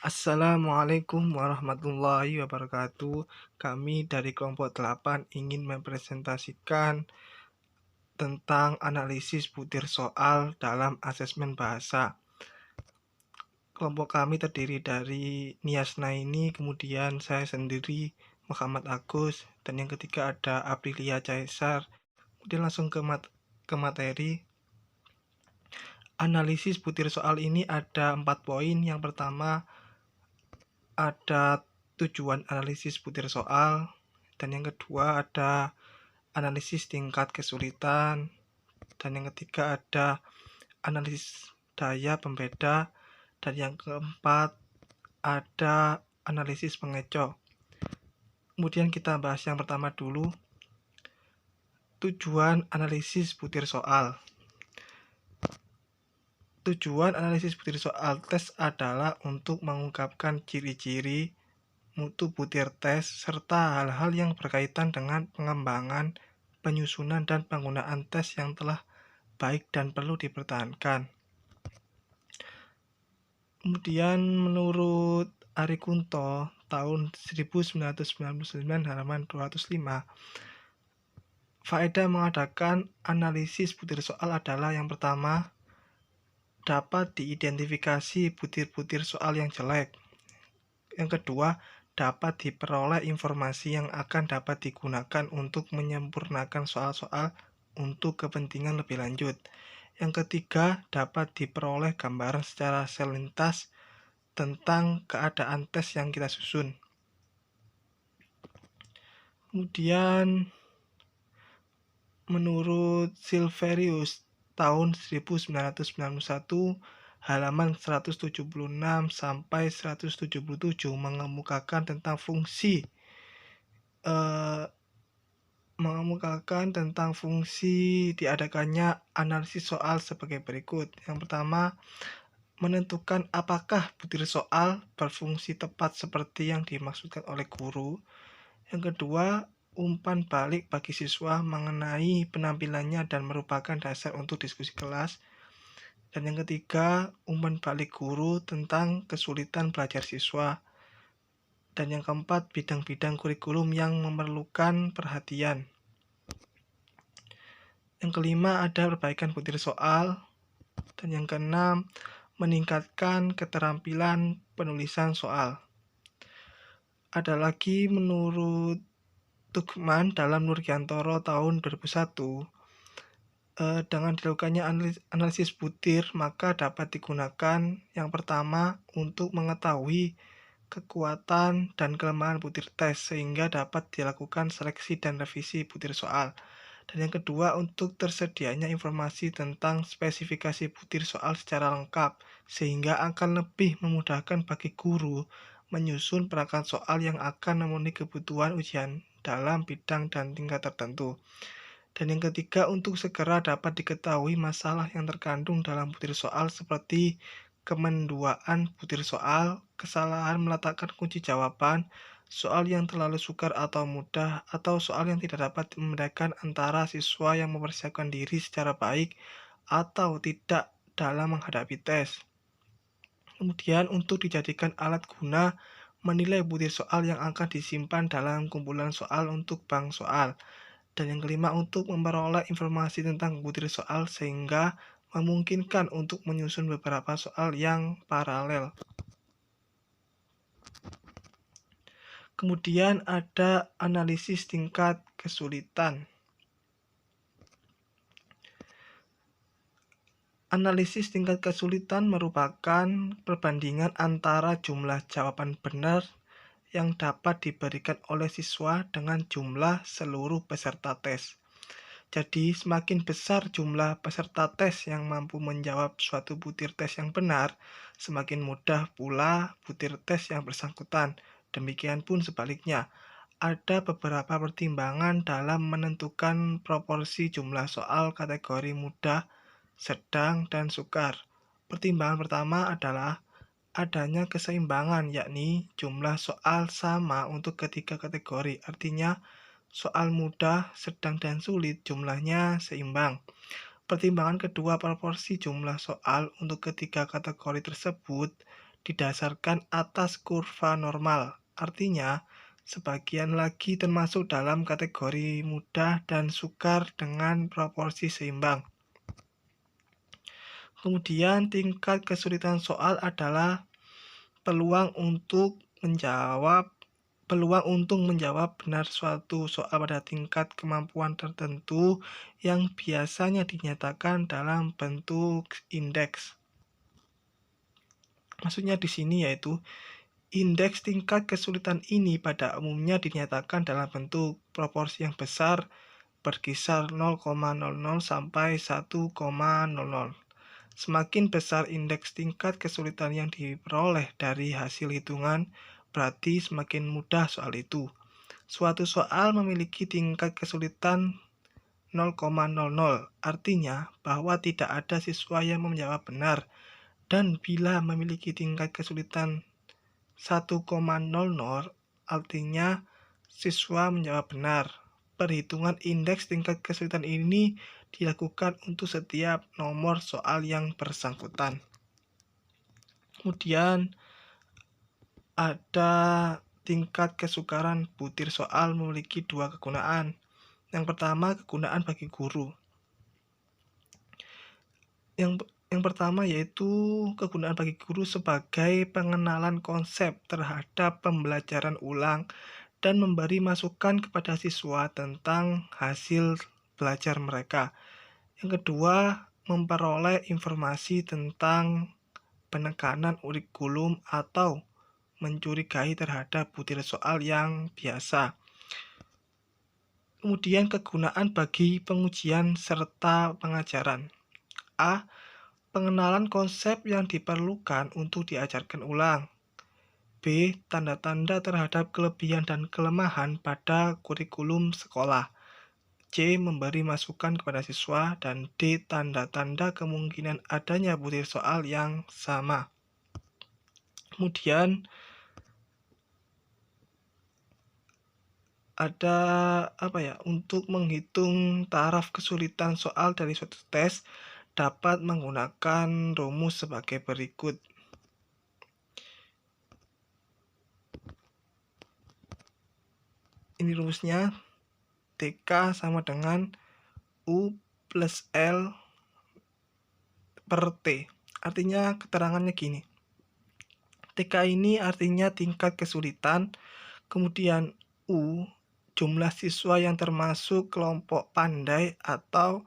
Assalamualaikum warahmatullahi wabarakatuh. Kami dari kelompok 8 ingin mempresentasikan tentang analisis butir soal dalam asesmen bahasa. Kelompok kami terdiri dari Nias Naini, kemudian saya sendiri, Muhammad Agus, dan yang ketiga ada Aprilia Caesar. Kemudian langsung ke materi. Analisis butir soal ini ada 4 poin. Yang pertama, ada tujuan analisis butir soal, dan yang kedua ada analisis tingkat kesulitan, dan yang ketiga ada analisis daya pembeda, dan yang keempat ada analisis pengecoh. Kemudian kita bahas yang pertama dulu, tujuan analisis butir soal. Tujuan analisis butir soal tes adalah untuk mengungkapkan ciri-ciri mutu butir tes, serta hal-hal yang berkaitan dengan pengembangan, penyusunan, dan penggunaan tes yang telah baik dan perlu dipertahankan. Kemudian menurut Ari Kunto tahun 1999 halaman 205, faedah mengadakan analisis butir soal adalah yang pertama, dapat diidentifikasi butir-butir soal yang jelek. Yang kedua, dapat diperoleh informasi yang akan dapat digunakan untuk menyempurnakan soal-soal untuk kepentingan lebih lanjut. Yang ketiga, dapat diperoleh gambaran secara selintas tentang keadaan tes yang kita susun. Kemudian, menurut Silverius tahun 1991 halaman 176 sampai 177 mengemukakan tentang fungsi diadakannya analisis soal sebagai berikut. Yang pertama, menentukan apakah butir soal berfungsi tepat seperti yang dimaksudkan oleh guru. Yang kedua, umpan balik bagi siswa mengenai penampilannya dan merupakan dasar untuk diskusi kelas. Dan yang ketiga, umpan balik guru tentang kesulitan belajar siswa. Dan yang keempat, bidang-bidang kurikulum yang memerlukan perhatian. Yang kelima, ada perbaikan butir soal. Dan yang keenam, meningkatkan keterampilan penulisan soal. Ada lagi menurut Tugman dalam Nurgiantoro tahun 2001, dengan dilakukannya analisis butir, maka dapat digunakan yang pertama untuk mengetahui kekuatan dan kelemahan butir tes sehingga dapat dilakukan seleksi dan revisi butir soal. Dan yang kedua, untuk tersedianya informasi tentang spesifikasi butir soal secara lengkap sehingga akan lebih memudahkan bagi guru menyusun perangkat soal yang akan memenuhi kebutuhan ujian dalam bidang dan tingkat tertentu. Dan yang ketiga, untuk segera dapat diketahui masalah yang terkandung dalam butir soal seperti kemenduaan butir soal, kesalahan meletakkan kunci jawaban, soal yang terlalu sukar atau mudah, atau soal yang tidak dapat membedakan antara siswa yang mempersiapkan diri secara baik atau tidak dalam menghadapi tes. Kemudian untuk dijadikan alat guna menilai butir soal yang akan disimpan dalam kumpulan soal untuk bank soal. Dan yang kelima, untuk memperoleh informasi tentang butir soal sehingga memungkinkan untuk menyusun beberapa soal yang paralel. Kemudian ada analisis tingkat kesulitan. Analisis tingkat kesulitan merupakan perbandingan antara jumlah jawaban benar yang dapat diberikan oleh siswa dengan jumlah seluruh peserta tes. Jadi, semakin besar jumlah peserta tes yang mampu menjawab suatu butir tes yang benar, semakin mudah pula butir tes yang bersangkutan. Demikian pun sebaliknya, ada beberapa pertimbangan dalam menentukan proporsi jumlah soal kategori mudah, sedang, dan sukar. Pertimbangan pertama adalah adanya keseimbangan, yakni jumlah soal sama untuk ketiga kategori. Artinya, soal mudah, sedang, dan sulit jumlahnya seimbang. Pertimbangan kedua, proporsi jumlah soal untuk ketiga kategori tersebut didasarkan atas kurva normal. Artinya, sebagian lagi termasuk dalam kategori mudah dan sukar dengan proporsi seimbang. Kemudian tingkat kesulitan soal adalah peluang untuk menjawab benar suatu soal pada tingkat kemampuan tertentu yang biasanya dinyatakan dalam bentuk indeks. Maksudnya di sini yaitu indeks tingkat kesulitan ini pada umumnya dinyatakan dalam bentuk proporsi yang besar berkisar 0,00 sampai 1,00. Semakin besar indeks tingkat kesulitan yang diperoleh dari hasil hitungan, berarti semakin mudah soal itu. Suatu soal memiliki tingkat kesulitan 0,00, artinya bahwa tidak ada siswa yang menjawab benar. Dan bila memiliki tingkat kesulitan 1,00, artinya siswa menjawab benar. Perhitungan indeks tingkat kesulitan ini dilakukan untuk setiap nomor soal yang bersangkutan. Kemudian ada tingkat kesukaran butir soal memiliki dua kegunaan. Yang pertama, kegunaan bagi guru. Yang pertama yaitu kegunaan bagi guru sebagai pengenalan konsep terhadap pembelajaran ulang dan memberi masukan kepada siswa tentang hasil belajar mereka. Yang kedua, memperoleh informasi tentang penekanan kurikulum atau mencurigai terhadap butir soal yang biasa. Kemudian kegunaan bagi pengujian serta pengajaran. A. Pengenalan konsep yang diperlukan untuk diajarkan ulang. B. Tanda-tanda terhadap kelebihan dan kelemahan pada kurikulum sekolah. C. Memberi masukan kepada siswa. Dan D. Tanda-tanda kemungkinan adanya butir soal yang sama. Kemudian ada untuk menghitung taraf kesulitan soal dari suatu tes dapat menggunakan rumus sebagai berikut. Ini rumusnya, TK sama dengan U plus L per T. Artinya keterangannya gini. TK ini artinya tingkat kesulitan, kemudian U jumlah siswa yang termasuk kelompok pandai atau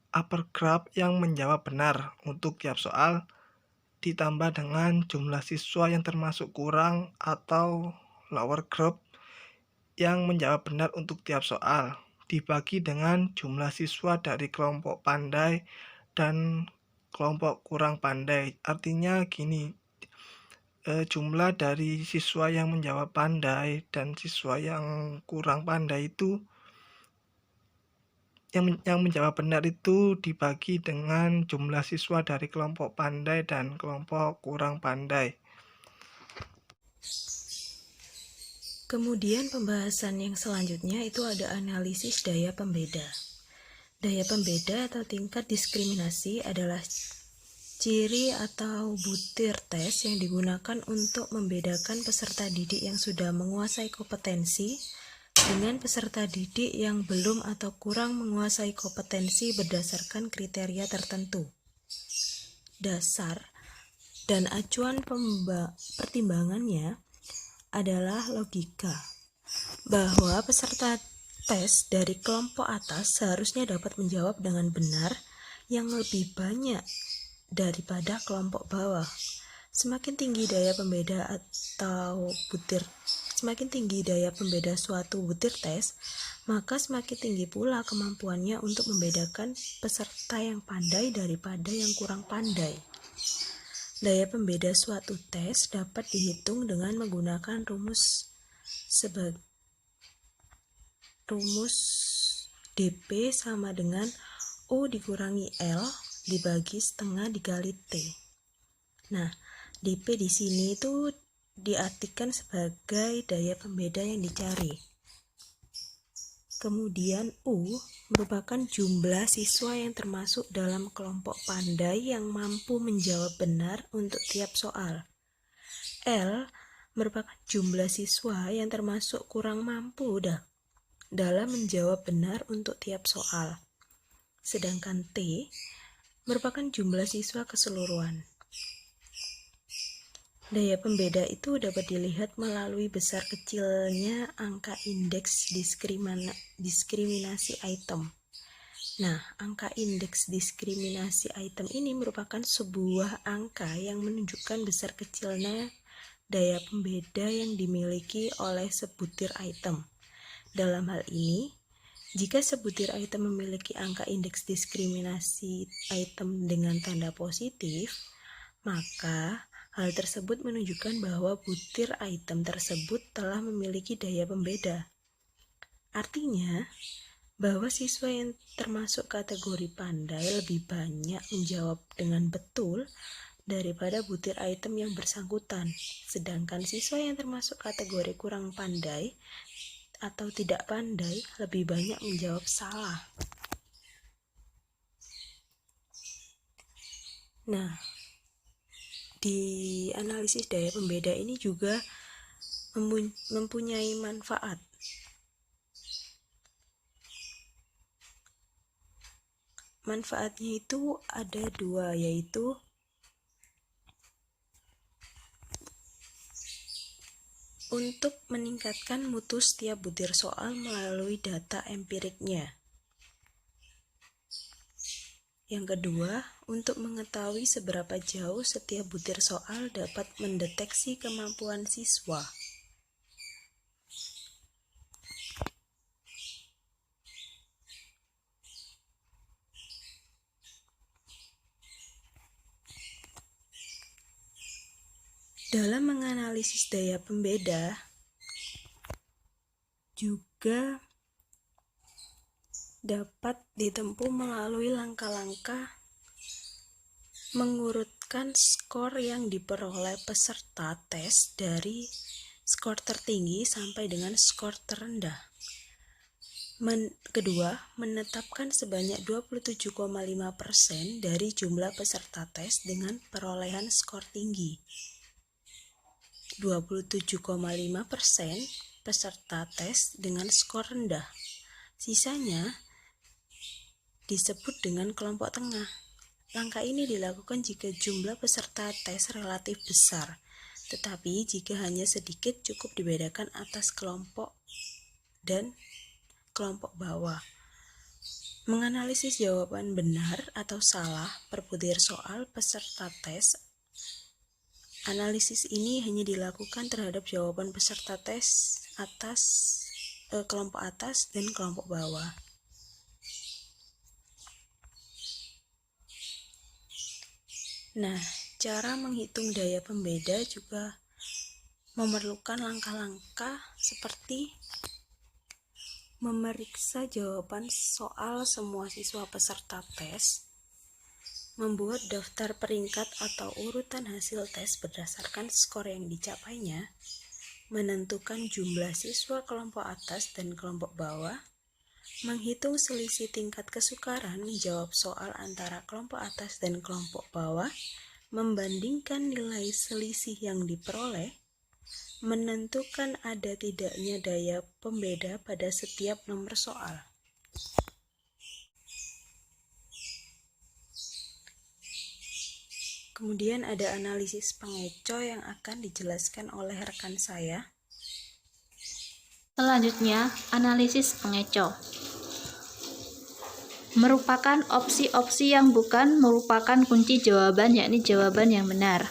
upper group yang menjawab benar untuk tiap soal, ditambah dengan jumlah siswa yang termasuk kurang atau lower group yang menjawab benar untuk tiap soal, dibagi dengan jumlah siswa dari kelompok pandai dan kelompok kurang pandai. Artinya gini, jumlah dari siswa yang menjawab pandai dan siswa yang kurang pandai itu, yang menjawab benar itu dibagi dengan jumlah siswa dari kelompok pandai dan kelompok kurang pandai. Kemudian pembahasan yang selanjutnya itu ada analisis daya pembeda. Daya pembeda atau tingkat diskriminasi adalah ciri atau butir tes yang digunakan untuk membedakan peserta didik yang sudah menguasai kompetensi dengan peserta didik yang belum atau kurang menguasai kompetensi berdasarkan kriteria tertentu. Dasar dan acuan pertimbangannya adalah logika, bahwa peserta tes dari kelompok atas seharusnya dapat menjawab dengan benar yang lebih banyak daripada kelompok bawah. Semakin tinggi daya pembeda suatu butir tes, maka semakin tinggi pula kemampuannya untuk membedakan peserta yang pandai daripada yang kurang pandai. Daya pembeda suatu tes dapat dihitung dengan menggunakan rumus DP sama dengan U dikurangi L dibagi setengah dikali T. Nah, DP di sini itu diartikan sebagai daya pembeda yang dicari. Kemudian U merupakan jumlah siswa yang termasuk dalam kelompok pandai yang mampu menjawab benar untuk tiap soal. L merupakan jumlah siswa yang termasuk kurang mampu dalam menjawab benar untuk tiap soal. Sedangkan T merupakan jumlah siswa keseluruhan. Daya pembeda itu dapat dilihat melalui besar kecilnya angka indeks diskriminasi item. Nah, angka indeks diskriminasi item ini merupakan sebuah angka yang menunjukkan besar kecilnya daya pembeda yang dimiliki oleh sebutir item. Dalam hal ini, jika sebutir item memiliki angka indeks diskriminasi item dengan tanda positif, maka hal tersebut menunjukkan bahwa butir item tersebut telah memiliki daya pembeda. Artinya, bahwa siswa yang termasuk kategori pandai lebih banyak menjawab dengan betul daripada butir item yang bersangkutan. Sedangkan siswa yang termasuk kategori kurang pandai atau tidak pandai lebih banyak menjawab salah. Nah, di analisis daya pembeda ini juga mempunyai manfaat. Manfaatnya itu ada dua, yaitu untuk meningkatkan mutu setiap butir soal melalui data empiriknya. Yang kedua, untuk mengetahui seberapa jauh setiap butir soal dapat mendeteksi kemampuan siswa. Dalam menganalisis daya pembeda, juga dapat ditempuh melalui langkah-langkah mengurutkan skor yang diperoleh peserta tes dari skor tertinggi sampai dengan skor terendah. Kedua, menetapkan sebanyak 27,5% dari jumlah peserta tes dengan perolehan skor tinggi. 27,5% peserta tes dengan skor rendah. Sisanya disebut dengan kelompok tengah. Langkah ini dilakukan jika jumlah peserta tes relatif besar, tetapi jika hanya sedikit cukup dibedakan atas kelompok dan kelompok bawah. Menganalisis jawaban benar atau salah per butir soal peserta tes. Analisis ini hanya dilakukan terhadap jawaban peserta tes kelompok atas dan kelompok bawah. Nah, cara menghitung daya pembeda juga memerlukan langkah-langkah seperti memeriksa jawaban soal semua siswa peserta tes, membuat daftar peringkat atau urutan hasil tes berdasarkan skor yang dicapainya, menentukan jumlah siswa kelompok atas dan kelompok bawah, menghitung selisih tingkat kesukaran menjawab soal antara kelompok atas dan kelompok bawah, membandingkan nilai selisih yang diperoleh, menentukan ada tidaknya daya pembeda pada setiap nomor soal. Kemudian ada analisis pengeco yang akan dijelaskan oleh rekan saya. Selanjutnya, analisis pengeco merupakan opsi-opsi yang bukan merupakan kunci jawaban, yakni jawaban yang benar.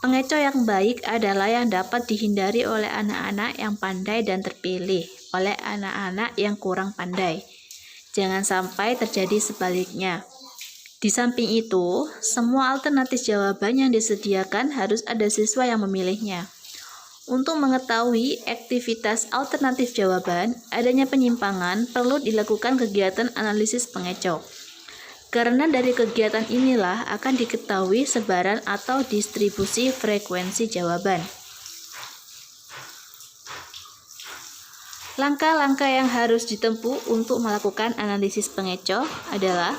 Pengeco yang baik adalah yang dapat dihindari oleh anak-anak yang pandai dan terpilih oleh anak-anak yang kurang pandai. Jangan sampai terjadi sebaliknya. Di samping itu, semua alternatif jawaban yang disediakan harus ada siswa yang memilihnya. Untuk mengetahui aktivitas alternatif jawaban, adanya penyimpangan, perlu dilakukan kegiatan analisis pengeco. Karena dari kegiatan inilah akan diketahui sebaran atau distribusi frekuensi jawaban. Langkah-langkah yang harus ditempuh untuk melakukan analisis pengeco adalah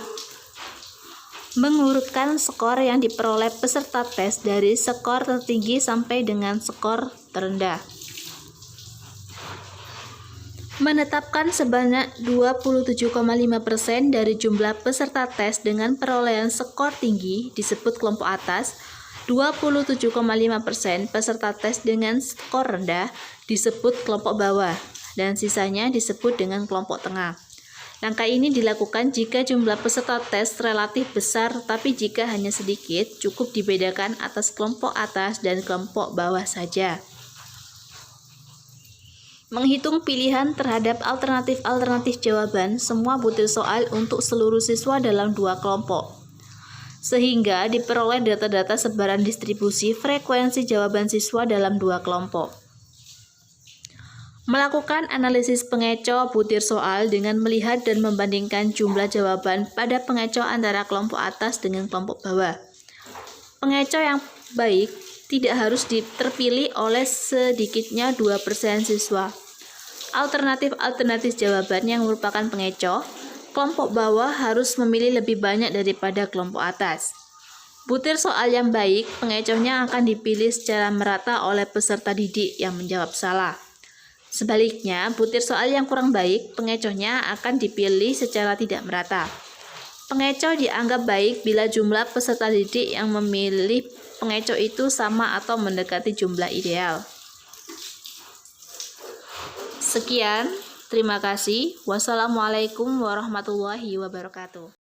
mengurutkan skor yang diperoleh peserta tes dari skor tertinggi sampai dengan skor terendah. Menetapkan sebanyak 27,5% dari jumlah peserta tes dengan perolehan skor tinggi disebut kelompok atas, 27,5% peserta tes dengan skor rendah disebut kelompok bawah, dan sisanya disebut dengan kelompok tengah. Langkah ini dilakukan jika jumlah peserta tes relatif besar, tapi jika hanya sedikit, cukup dibedakan atas kelompok atas dan kelompok bawah saja. Menghitung pilihan terhadap alternatif-alternatif jawaban semua butir soal untuk seluruh siswa dalam 2 kelompok, sehingga diperoleh data-data sebaran distribusi frekuensi jawaban siswa dalam 2 kelompok. Melakukan analisis pengecoh butir soal dengan melihat dan membandingkan jumlah jawaban pada pengecoh antara kelompok atas dengan kelompok bawah. Pengecoh yang baik tidak harus terpilih oleh sedikitnya 2% siswa. Alternatif-alternatif jawaban yang merupakan pengecoh, kelompok bawah harus memilih lebih banyak daripada kelompok atas. Butir soal yang baik, pengecohnya akan dipilih secara merata oleh peserta didik yang menjawab salah. Sebaliknya, butir soal yang kurang baik, pengecohnya akan dipilih secara tidak merata. Pengecoh dianggap baik bila jumlah peserta didik yang memilih pengecoh itu sama atau mendekati jumlah ideal. Sekian, terima kasih. Wassalamualaikum warahmatullahi wabarakatuh.